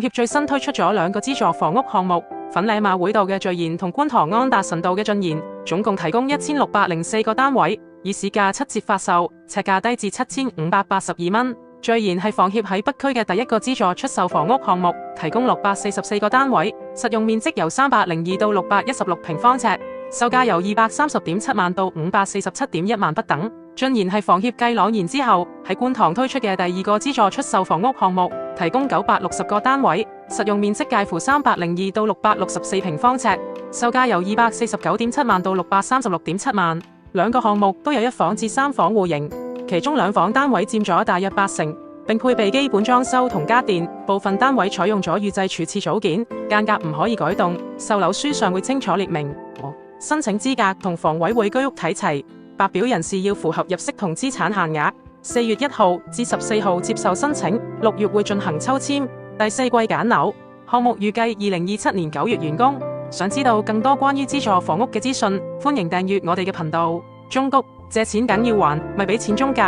協最新推出咗2個資助房屋項目，粉嶺馬會道嘅聚賢同觀塘安達臣道嘅俊賢，總共提供1604個單位，以市價7折發售，尺價低至7582蚊。聚賢係房協喺北區嘅第一個資助出售房屋項目，提供644個單位，實用面積由302到616平方尺，售價由230.7萬到547.1萬不等。俊賢係房協繼朗然之後喺觀塘推出嘅第2個資助出售房屋項目，提供960個單位，實用面積介乎302到664平方尺，售價由249.7萬到636.7萬。2個項目都有1房至3房戶型，其中2房單位佔咗大約80%，並配備基本裝修同家電，部分單位採用咗預製廚廁組件，間隔唔可以改動，售樓書上會清楚列明。申請資格同房委會居屋睇齊，白表人士要符合入息同資產限額。4月1號至14號接受申請，6月會進行抽籤，第4季揀樓。項目預計2027年9月完工。想知道更多關於資助房屋嘅資訊，歡迎訂閱我哋嘅頻道。中谷借錢梗要還，咪俾錢中介。